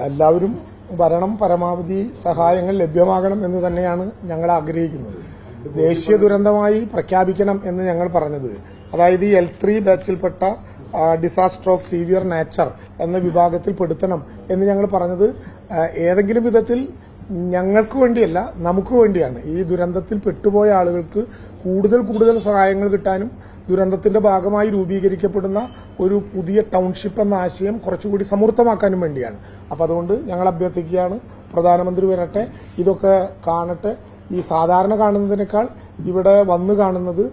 എല്ലാവരും ഭരണം പരമാവധി സഹായങ്ങൾ ലഭ്യമാകണം എന്ന് തന്നെയാണ് ഞങ്ങൾ ആഗ്രഹിക്കുന്നത്. ദേശീയ ദുരന്തമായി പ്രഖ്യാപിക്കണം എന്ന് ഞങ്ങൾ പറഞ്ഞത്, അതായത് ഈ L3 ബാച്ചിൽപ്പെട്ട ഡിസാസ്റ്റർ ഓഫ് സീവിയർ നേച്ചർ എന്ന വിഭാഗത്തിൽ പെടുത്തണം എന്ന് ഞങ്ങൾ പറഞ്ഞത് ഏതെങ്കിലും വിധത്തിൽ ഞങ്ങൾക്ക് വേണ്ടിയല്ല, നമുക്ക് വേണ്ടിയാണ്. ഈ ദുരന്തത്തിൽ പെട്ടുപോയ ആളുകൾക്ക് കൂടുതൽ സഹായങ്ങൾ കിട്ടാനും ദുരന്തത്തിന്റെ ഭാഗമായി രൂപീകരിക്കപ്പെടുന്ന ഒരു പുതിയ ടൌൺഷിപ്പ് എന്ന ആശയം കുറച്ചുകൂടി സമൂർത്തമാക്കാനും വേണ്ടിയാണ്. അപ്പം അതുകൊണ്ട് ഞങ്ങൾ അഭ്യർത്ഥിക്കുകയാണ്, പ്രധാനമന്ത്രി വരട്ടെ, ഇതൊക്കെ കാണട്ടെ. ഈ സാധാരണ കാണുന്നതിനേക്കാൾ ഇവിടെ വന്നു കാണുന്നത്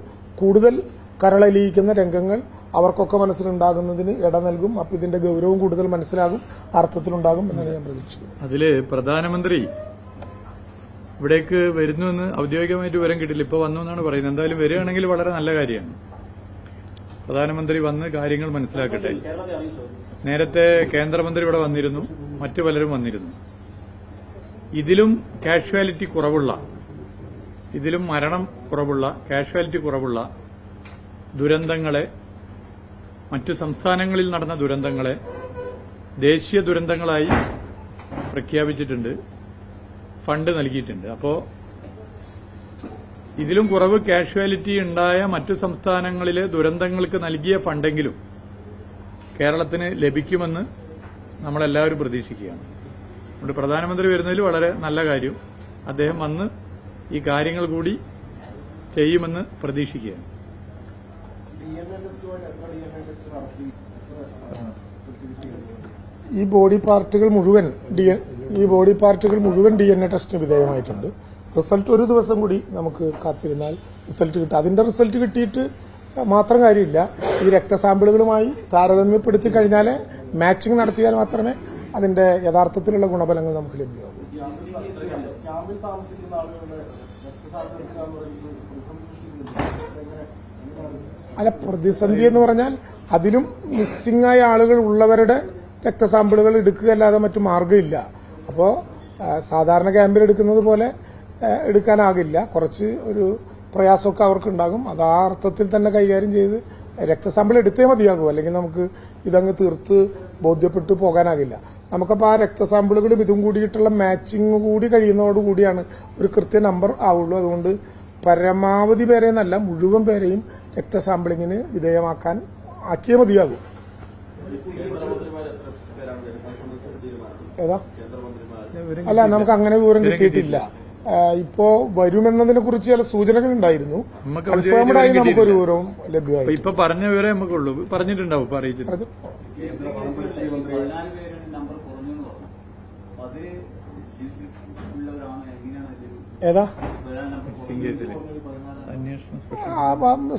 കൂടുതൽ കരളലിയിക്കുന്ന രംഗങ്ങൾ അവർക്കൊക്കെ മനസ്സിലുണ്ടാകുന്നതിന് ഇട നൽകും. അപ്പം ഇതിന്റെ ഗൌരവം കൂടുതൽ മനസ്സിലാകും, അർത്ഥത്തിലുണ്ടാകും എന്നാണ് ഞാൻ പ്രതീക്ഷിക്കുന്നത്. അതില് പ്രധാനമന്ത്രി ഇവിടേക്ക് വരുന്നുവെന്ന് ഔദ്യോഗികമായിട്ട് വിവരം കിട്ടില്ല, ഇപ്പൊ വന്നു എന്നാണ് പറയുന്നത്. എന്തായാലും വരികയാണെങ്കിൽ വളരെ നല്ല കാര്യമാണ്. പ്രധാനമന്ത്രി വന്ന് കാര്യങ്ങൾ മനസ്സിലാക്കട്ടെ. നേരത്തെ കേന്ദ്രമന്ത്രി ഇവിടെ വന്നിരുന്നു, മറ്റു പലരും വന്നിരുന്നു. ഇതിലും കാഷ്വാലിറ്റി കുറവുള്ള, ഇതിലും മരണം കുറവുള്ള, കാഷ്വാലിറ്റി കുറവുള്ള ദുരന്തങ്ങളെ, മറ്റു സംസ്ഥാനങ്ങളിൽ നടന്ന ദുരന്തങ്ങളെ ദേശീയ ദുരന്തങ്ങളായി പ്രഖ്യാപിച്ചിട്ടുണ്ട്, ഫണ്ട് നൽകിയിട്ടുണ്ട്. അപ്പോൾ ഇതിലും കുറവ് കാഷ്വാലിറ്റി ഉണ്ടായ മറ്റു സംസ്ഥാനങ്ങളിലെ ദുരന്തങ്ങൾക്ക് നൽകിയ ഫണ്ടെങ്കിലും കേരളത്തിന് ലഭിക്കുമെന്ന് നമ്മളെല്ലാവരും പ്രതീക്ഷിക്കുകയാണ്. അതുകൊണ്ട് പ്രധാനമന്ത്രി വരുന്നതിൽ വളരെ നല്ല കാര്യം. അദ്ദേഹം വന്ന് ഈ കാര്യങ്ങൾ കൂടി ചെയ്യുമെന്ന് പ്രതീക്ഷിക്കുകയാണ്. ഈ ബോഡി പാർട്ടുകൾ മുഴുവൻ DNA ടെസ്റ്റിന് വിധേയമായിട്ടുണ്ട്. റിസൾട്ട് ഒരു ദിവസം കൂടി നമുക്ക് കാത്തിരുന്നാൽ റിസൾട്ട് കിട്ടും. അതിന്റെ റിസൾട്ട് കിട്ടിയിട്ട് മാത്രം കാര്യമില്ല, ഈ രക്തസാമ്പിളുകളുമായി താരതമ്യപ്പെടുത്തി കഴിഞ്ഞാൽ മാച്ചിങ് നടത്തിയാൽ മാത്രമേ അതിന്റെ യഥാർത്ഥത്തിലുള്ള ഗുണഫലങ്ങൾ നമുക്ക് ലഭ്യമാകൂ. അല്ല, പ്രതിസന്ധി എന്ന് പറഞ്ഞാൽ അതിലും മിസ്സിംഗ് ആയ ആളുകൾ ഉള്ളവരുടെ രക്തസാമ്പിളുകൾ എടുക്കുകയല്ലാതെ മറ്റു മാർഗ്ഗമില്ല. അപ്പോൾ സാധാരണ ക്യാമ്പിൽ എടുക്കുന്നത് പോലെ എടുക്കാനാകില്ല, കുറച്ച് ഒരു പ്രയാസമൊക്കെ അവർക്കുണ്ടാകും. അത് ആ അർത്ഥത്തിൽ തന്നെ കൈകാര്യം ചെയ്ത് രക്തസാമ്പിൾ എടുത്തേ മതിയാകും, അല്ലെങ്കിൽ നമുക്ക് ഇതങ്ങ് തീർത്ത് ബോധ്യപ്പെട്ടു പോകാനാകില്ല. നമുക്കപ്പോൾ ആ രക്തസാമ്പിളുകളും ഇതും കൂടിയിട്ടുള്ള മാച്ചിങ് കൂടി കഴിയുന്നതോടുകൂടിയാണ് ഒരു കൃത്യ നമ്പർ ആവുള്ളൂ. അതുകൊണ്ട് പരമാവധി പേരെ എന്നല്ല, മുഴുവൻ പേരെയും രക്തസാമ്പിളിങ്ങിന് വിധേയമാക്കാൻ ആക്കിയേ മതിയാകും. ഏതാ? അല്ല, നമുക്ക് അങ്ങനെ വിവരം കിട്ടിയിട്ടില്ല. ഇപ്പോ വരുമെന്നതിനെ കുറിച്ച് ചില സൂചനകൾ ഉണ്ടായിരുന്നു. കൺഫേംഡായി നമുക്കൊരു വിവരവും ലഭ്യമായി. ഇപ്പൊ പറഞ്ഞ വിവരം നമുക്കുള്ളൂ, പറഞ്ഞിട്ടുണ്ടാവും, അറിയിച്ചിട്ടുണ്ട്. ഏതാ?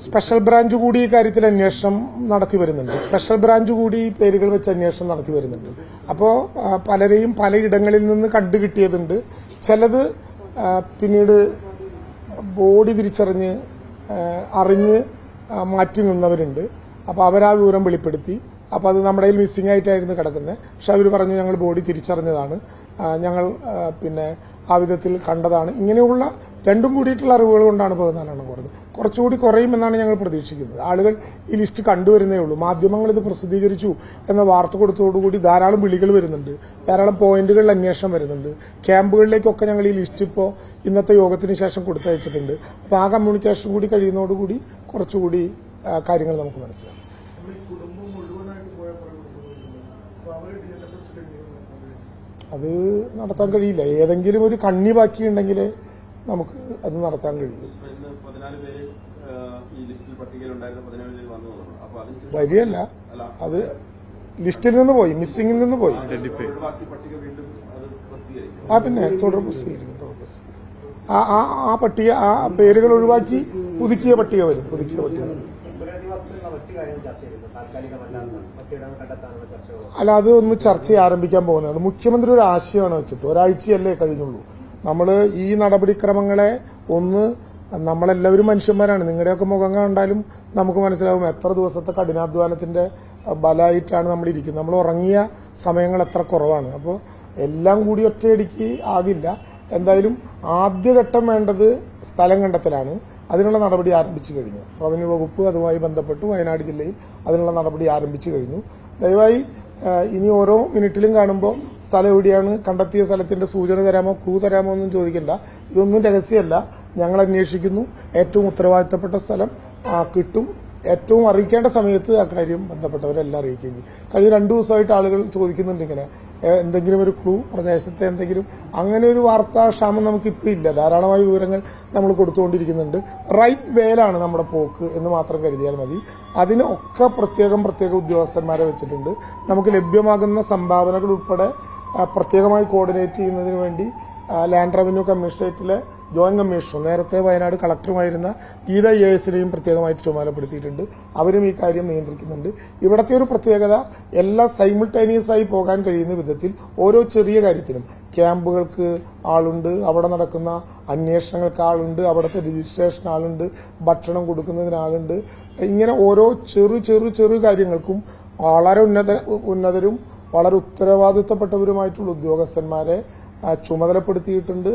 സ്പെഷ്യൽ ബ്രാഞ്ച് കൂടി ഈ കാര്യത്തിൽ അന്വേഷണം നടത്തി വരുന്നുണ്ട്. സ്പെഷ്യൽ ബ്രാഞ്ച് കൂടി പേരുകൾ വെച്ച് അന്വേഷണം നടത്തി വരുന്നുണ്ട്. അപ്പോൾ പലരെയും പലയിടങ്ങളിൽ നിന്ന് കണ്ടുകിട്ടിയതുണ്ട്. ചിലത് പിന്നീട് ബോഡി തിരിച്ചറിഞ്ഞ് അറിഞ്ഞ് മാറ്റി നിന്നവരുണ്ട്. അപ്പോൾ അവരാ വിവരം വെളിപ്പെടുത്തി. അപ്പോൾ അത് നമ്മുടെ കയ്യിൽ മിസ്സിംഗ് ആയിട്ടായിരുന്നു കിടക്കുന്നത്. പക്ഷെ അവർ പറഞ്ഞു ഞങ്ങൾ ബോഡി തിരിച്ചറിഞ്ഞതാണ്, ഞങ്ങൾ പിന്നെ ആ വിധത്തിൽ കണ്ടതാണ്. ഇങ്ങനെയുള്ള രണ്ടും കൂടിയിട്ടുള്ള അറിവുകൾ കൊണ്ടാണ് 14 കുറഞ്ഞത്. കുറച്ചുകൂടി കുറയുമെന്നാണ് ഞങ്ങൾ പ്രതീക്ഷിക്കുന്നത്. ആളുകൾ ഈ ലിസ്റ്റ് കണ്ടുവരുന്നേ ഉള്ളൂ. മാധ്യമങ്ങൾ ഇത് പ്രസിദ്ധീകരിച്ചു എന്ന വാർത്ത കൊടുത്തതോടുകൂടി ധാരാളം വിളികൾ വരുന്നുണ്ട്, ധാരാളം പോയിന്റുകളിൽ അന്വേഷണം വരുന്നുണ്ട്. ക്യാമ്പുകളിലേക്കൊക്കെ ഞങ്ങൾ ഈ ലിസ്റ്റ് ഇപ്പോൾ ഇന്നത്തെ യോഗത്തിന് ശേഷം കൊടുത്തയച്ചിട്ടുണ്ട്. അപ്പോൾ ആ കമ്മ്യൂണിക്കേഷൻ കൂടി കഴിയുന്നതോടുകൂടി കുറച്ചുകൂടി കാര്യങ്ങൾ നമുക്ക് മനസ്സിലാവും. അത് നടത്താൻ കഴിയില്ല. ഏതെങ്കിലും ഒരു കണ്ണി ബാക്കിയുണ്ടെങ്കിൽ നമുക്ക് അത് നടത്താൻ കഴിയും. വരികയല്ല, അത് ലിസ്റ്റിൽ നിന്ന് പോയി, മിസ്സിംഗിൽ നിന്ന് പോയി. പിന്നെ തുടർ പ്രസിദ്ധീകരിക്കും. ആ പട്ടിക, ആ പേരുകൾ ഒഴിവാക്കി പുതുക്കിയ പട്ടിക വരും. അല്ല, അത് ഒന്ന് ചർച്ച ആരംഭിക്കാൻ പോകുന്നതാണ്. മുഖ്യമന്ത്രി ഒരു ആശയമാണ് വെച്ചിട്ട്, ഒരാഴ്ചയല്ലേ കഴിഞ്ഞുള്ളൂ. നമ്മൾ ഈ നടപടിക്രമങ്ങളെ ഒന്ന്, നമ്മളെല്ലാവരും മനുഷ്യന്മാരാണ്, നിങ്ങളുടെയൊക്കെ മുഖം കണ്ടാലും നമുക്ക് മനസ്സിലാവും എത്ര ദിവസത്തെ കഠിനാധ്വാനത്തിന്റെ ബലമായിട്ടാണ് നമ്മൾ ഇരിക്കുന്നത്. നമ്മൾ ഉറങ്ങിയ സമയങ്ങൾ എത്ര കുറവാണ്. അപ്പോൾ എല്ലാം കൂടി ഒറ്റയടിക്ക് ആകില്ല. എന്തായാലും ആദ്യഘട്ടം വേണ്ടത് സ്ഥലം കണ്ടെത്തലാണ്. അതിനുള്ള നടപടി ആരംഭിച്ചു കഴിഞ്ഞു. റവന്യൂ വകുപ്പ് അതുമായി ബന്ധപ്പെട്ട് വയനാട് ജില്ലയിൽ അതിനുള്ള നടപടി ആരംഭിച്ചു കഴിഞ്ഞു. ദയവായി ഇനി ഓരോ മിനിറ്റിലും കാണുമ്പോൾ സ്ഥലം എവിടെയാണ്, കണ്ടെത്തിയ സ്ഥലത്തിന്റെ സൂചന തരാമോ, ക്ലൂ തരാമോ ഒന്നും ചോദിക്കണ്ട. ഇതൊന്നും രഹസ്യമല്ല. ഞങ്ങൾ അന്വേഷിക്കുന്നു. ഏറ്റവും ഉത്തരവാദിത്തപ്പെട്ട സ്ഥലം കിട്ടും. ഏറ്റവും അറിയിക്കേണ്ട സമയത്ത് ആ കാര്യം ബന്ധപ്പെട്ടവരെല്ലാം അറിയിക്കുകയും ചെയ്യും. കഴിഞ്ഞ 2 ദിവസമായിട്ട് ആളുകൾ ചോദിക്കുന്നുണ്ട് ഇങ്ങനെ എന്തെങ്കിലും ഒരു ക്ലൂ, പ്രദേശത്തെ എന്തെങ്കിലും. അങ്ങനെ ഒരു വാർത്താക്ഷാമം നമുക്കിപ്പോൾ ഇല്ല. ധാരാളമായ വിവരങ്ങൾ നമ്മൾ കൊടുത്തുകൊണ്ടിരിക്കുന്നുണ്ട്. റൈറ്റ് വേയിലാണ് നമ്മുടെ പോക്ക് എന്ന് മാത്രം കരുതിയാൽ മതി. അതിന് ഒക്കെ പ്രത്യേക ഉദ്യോഗസ്ഥന്മാരെ വെച്ചിട്ടുണ്ട്. നമുക്ക് ലഭ്യമാകുന്ന സംഭാവനകൾ ഉൾപ്പെടെ പ്രത്യേകമായി കോർഡിനേറ്റ് ചെയ്യുന്നതിന് വേണ്ടി ലാൻഡ് റവന്യൂ കമ്മീഷണറേറ്റിലെ ജോയിന്റ് കമ്മീഷണർ, നേരത്തെ വയനാട് കളക്ടറുമായിരുന്ന ഗീത EASനെയും പ്രത്യേകമായിട്ട് ചുമതലപ്പെടുത്തിയിട്ടുണ്ട്. അവരും ഈ കാര്യം നിയന്ത്രിക്കുന്നുണ്ട്. ഇവിടത്തെ ഒരു പ്രത്യേകത, എല്ലാം സൈമിൾട്ടേനിയസ് ആയി പോകാൻ കഴിയുന്ന വിധത്തിൽ ഓരോ ചെറിയ കാര്യത്തിനും ക്യാമ്പുകൾക്ക് ആളുണ്ട്, അവിടെ നടക്കുന്ന അന്വേഷണങ്ങൾക്ക് ആളുണ്ട്, അവിടുത്തെ രജിസ്ട്രേഷൻ ആളുണ്ട്, ഭക്ഷണം കൊടുക്കുന്നതിന് ആളുണ്ട്. ഇങ്ങനെ ഓരോ ചെറു കാര്യങ്ങൾക്കും വളരെ ഉന്നതരും വളരെ ഉത്തരവാദിത്തപ്പെട്ടവരുമായിട്ടുള്ള ഉദ്യോഗസ്ഥന്മാരെ ചുമതലപ്പെടുത്തിയിട്ടുണ്ട്.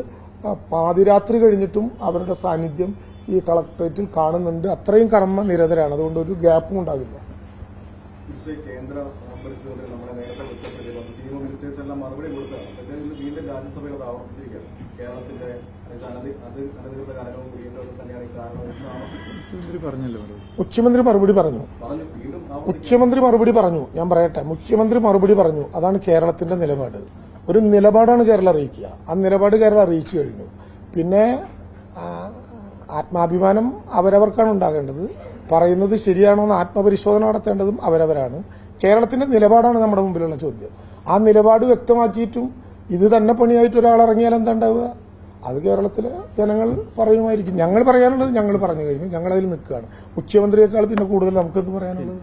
പാതിരാത്രി കഴിഞ്ഞിട്ടും അവരുടെ സാന്നിധ്യം ഈ കളക്ടറേറ്റിൽ കാണുന്നുണ്ട്. അത്രയും കർമ്മനിരതരാണ്. അതുകൊണ്ട് ഒരു ഗ്യാപ്പും ഉണ്ടാകില്ല. കേന്ദ്ര പരിസ്ഥിതി നമ്മുടെ നേരത്തെ സീനിയർ മിനിസ്റ്റേഴ്സ് എല്ലാം മറുപടി കൊടുത്തതാണ്. വീണ്ടും രാജ്യസഭയിൽ അത് ആവർത്തിച്ചിരിക്കുകയാണ്. കേരളത്തിന്റെ അനധികൃത കാലവും വീണ്ടും തന്നെയാണ് ഈ കാരണം എന്നാണ് മുഖ്യമന്ത്രി മറുപടി പറഞ്ഞു. ഞാൻ പറയട്ടെ, മുഖ്യമന്ത്രി മറുപടി പറഞ്ഞു. അതാണ് കേരളത്തിന്റെ നിലപാട്. ഒരു നിലപാടാണ് കേരളം അറിയിക്കുക. ആ നിലപാട് കേരളം അറിയിച്ചു കഴിഞ്ഞു. പിന്നെ ആത്മാഭിമാനം അവരവർക്കാണ് ഉണ്ടാകേണ്ടത്. പറയുന്നത് ശരിയാണോ എന്ന് ആത്മപരിശോധന നടത്തേണ്ടതും അവരവരാണ്. കേരളത്തിന്റെ നിലപാടാണ് നമ്മുടെ മുമ്പിലുള്ള ചോദ്യം. ആ നിലപാട് വ്യക്തമാക്കിയിട്ടും ഇത് തന്നെ പണിയായിട്ട് ഒരാൾ ഇറങ്ങിയാൽ എന്താ ഉണ്ടാവുക? അത് കേരളത്തിലെ ജനങ്ങൾ പറയുമായിരിക്കും. ഞങ്ങൾ പറയാനുള്ളത് ഞങ്ങൾ പറഞ്ഞു കഴിഞ്ഞു. ഞങ്ങളതിൽ നിൽക്കുകയാണ്. മുഖ്യമന്ത്രിയേക്കാൾ പിന്നെ കൂടുതൽ നമുക്കെന്ത് പറയാനുള്ളത്?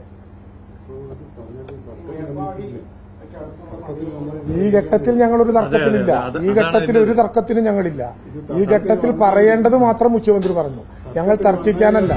ഈ ഘട്ടത്തിൽ ഞങ്ങളൊരു തർക്കത്തിനില്ല. ഈ ഘട്ടത്തിൽ ഒരു തർക്കത്തിനും ഞങ്ങളില്ല. ഈ ഘട്ടത്തിൽ പറയേണ്ടത് മാത്രം മുഖ്യമന്ത്രി പറഞ്ഞു. ഞങ്ങൾ തർക്കിക്കാനല്ല.